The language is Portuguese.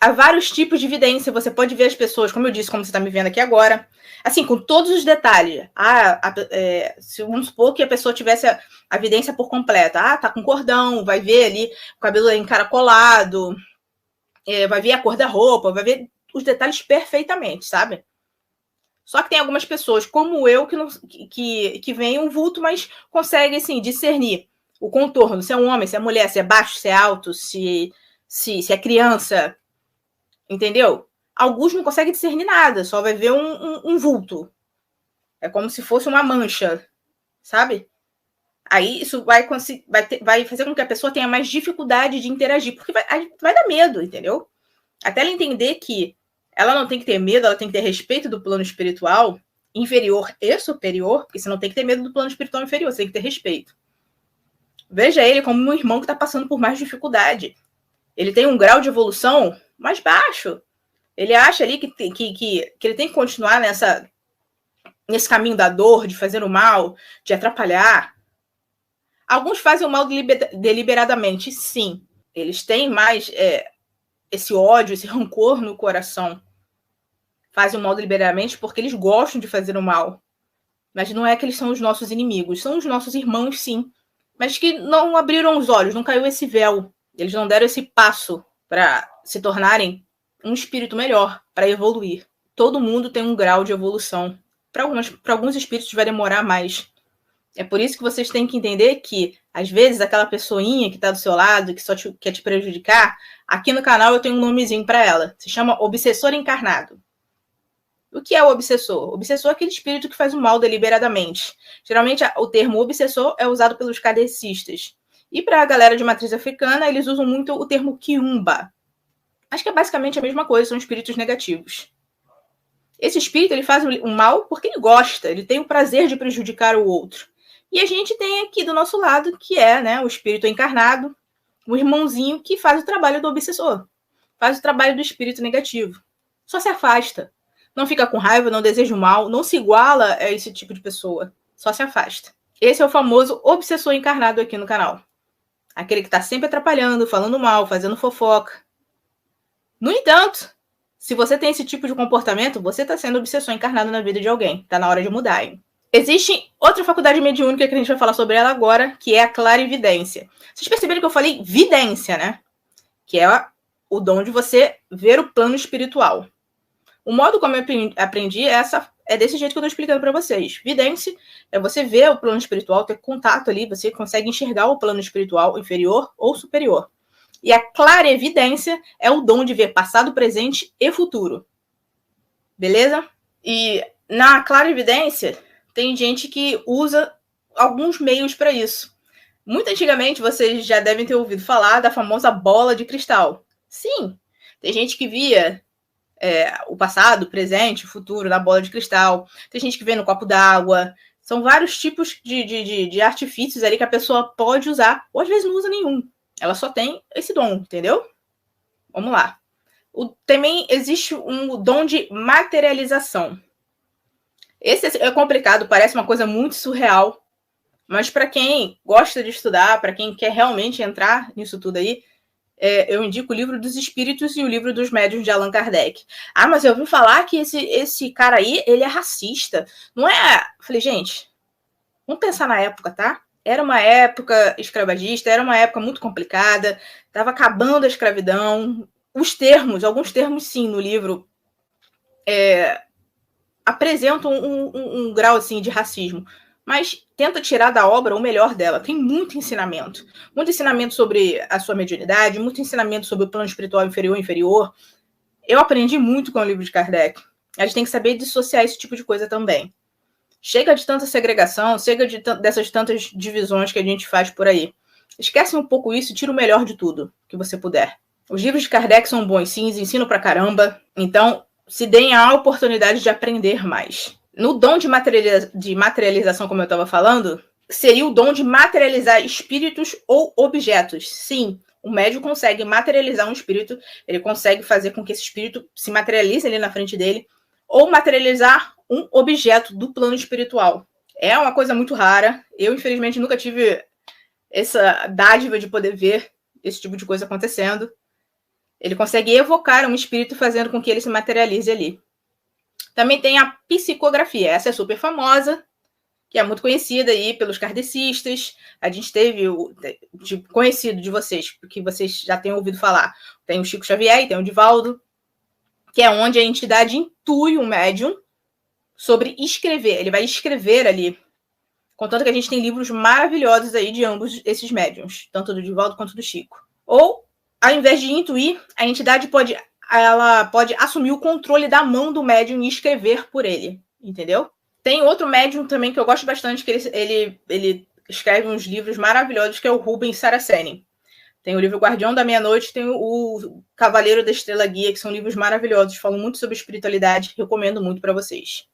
há vários tipos de evidência. Você pode ver as pessoas, como eu disse, como você está me vendo aqui agora, assim, com todos os detalhes. Se vamos supor que a pessoa tivesse a evidência por completa. Tá com cordão, vai ver ali o cabelo encaracolado, vai ver a cor da roupa, vai ver os detalhes perfeitamente, sabe? Só que tem algumas pessoas, como eu, que veem um vulto, mas conseguem, assim, discernir o contorno, se é um homem, se é mulher, se é baixo, se é alto, se é criança, entendeu? Alguns não conseguem discernir nada, só vai ver um vulto. É como se fosse uma mancha, sabe? Aí isso vai fazer com que a pessoa tenha mais dificuldade de interagir, porque vai dar medo, entendeu? Até ela entender que ela não tem que ter medo, ela tem que ter respeito do plano espiritual inferior e superior, porque você não tem que ter medo do plano espiritual inferior, você tem que ter respeito. Veja ele como um irmão que está passando por mais dificuldade. Ele tem um grau de evolução mais baixo. Ele acha ali que ele tem que continuar nesse caminho da dor, de fazer o mal, de atrapalhar. Alguns fazem o mal deliberadamente, sim. Eles têm mais esse ódio, esse rancor no coração. Fazem o mal deliberadamente porque eles gostam de fazer o mal. Mas não é que eles são os nossos inimigos. São os nossos irmãos, sim. Mas que não abriram os olhos, não caiu esse véu. Eles não deram esse passo para se tornarem um espírito melhor, para evoluir. Todo mundo tem um grau de evolução. Para alguns espíritos vai demorar mais. É por isso que vocês têm que entender que, às vezes, aquela pessoinha que está do seu lado, que só quer te prejudicar, aqui no canal eu tenho um nomezinho para ela. Se chama obsessor encarnado. O que é o obsessor? O obsessor é aquele espírito que faz o mal deliberadamente. Geralmente, o termo obsessor é usado pelos kardecistas. E para a galera de matriz africana, eles usam muito o termo quiumba. Acho que é basicamente a mesma coisa, são espíritos negativos. Esse espírito ele faz o mal porque ele gosta, ele tem o prazer de prejudicar o outro. E a gente tem aqui do nosso lado, que é, né, o espírito encarnado, o irmãozinho que faz o trabalho do obsessor. Faz o trabalho do espírito negativo. Só se afasta. Não fica com raiva, não deseja o mal, não se iguala a esse tipo de pessoa. Só se afasta. Esse é o famoso obsessor encarnado aqui no canal. Aquele que está sempre atrapalhando, falando mal, fazendo fofoca. No entanto, se você tem esse tipo de comportamento, você está sendo obsessor encarnado na vida de alguém. Está na hora de mudar, hein? Existe outra faculdade mediúnica que a gente vai falar sobre ela agora, que é a clarividência. Vocês perceberam que eu falei vidência, né? Que é o dom de você ver o plano espiritual. O modo como eu aprendi é desse jeito que eu estou explicando para vocês. Vidência é você ver o plano espiritual, ter contato ali, você consegue enxergar o plano espiritual inferior ou superior. E a clarevidência é o dom de ver passado, presente e futuro. Beleza? E na clarevidência, tem gente que usa alguns meios para isso. Muito antigamente, vocês já devem ter ouvido falar da famosa bola de cristal. Sim, tem gente que via o passado, o presente, o futuro na bola de cristal. Tem gente que vê no copo d'água. São vários tipos de artifícios ali que a pessoa pode usar, ou às vezes não usa nenhum. Ela só tem esse dom, entendeu? Vamos lá. Também existe um dom de materialização. Esse é complicado, parece uma coisa muito surreal, mas para quem gosta de estudar, para quem quer realmente entrar nisso tudo aí, eu indico o Livro dos Espíritos e o Livro dos Médiuns de Allan Kardec. Ah, mas eu ouvi falar que esse cara aí, ele é racista. Não é? Falei, gente, vamos pensar na época, tá? Era uma época escravagista, era uma época muito complicada, estava acabando a escravidão. Alguns termos sim, no livro, apresentam um grau assim de racismo, mas tenta tirar da obra o melhor dela. Tem muito ensinamento sobre a sua mediunidade, muito ensinamento sobre o plano espiritual inferior. Eu aprendi muito com o livro de Kardec. A gente tem que saber dissociar esse tipo de coisa também. Chega de tanta segregação, chega dessas tantas divisões que a gente faz por aí. Esquece um pouco isso e tira o melhor de tudo que você puder. Os livros de Kardec são bons, sim, ensinam pra caramba. Então, se deem a oportunidade de aprender mais. No dom de materialização, como eu estava falando, seria o dom de materializar espíritos ou objetos. Sim, o médium consegue materializar um espírito, ele consegue fazer com que esse espírito se materialize ali na frente dele, ou materializar um objeto do plano espiritual. É uma coisa muito rara. Eu, infelizmente, nunca tive essa dádiva de poder ver esse tipo de coisa acontecendo. Ele consegue evocar um espírito fazendo com que ele se materialize ali. Também tem a psicografia. Essa é super famosa, que é muito conhecida aí pelos kardecistas. A gente teve conhecido de vocês, que vocês já têm ouvido falar. Tem o Chico Xavier e tem o Divaldo, que é onde a entidade intui o médium sobre escrever. Ele vai escrever ali. Contanto que a gente tem livros maravilhosos aí de ambos esses médiums, tanto do Divaldo quanto do Chico. Ou, ao invés de intuir, a entidade pode assumir o controle da mão do médium e escrever por ele, entendeu? Tem outro médium também que eu gosto bastante, que ele escreve uns livros maravilhosos, que é o Rubens Saraceni. Tem o livro Guardião da Meia-Noite, tem o Cavaleiro da Estrela Guia, que são livros maravilhosos, falam muito sobre espiritualidade, recomendo muito para vocês.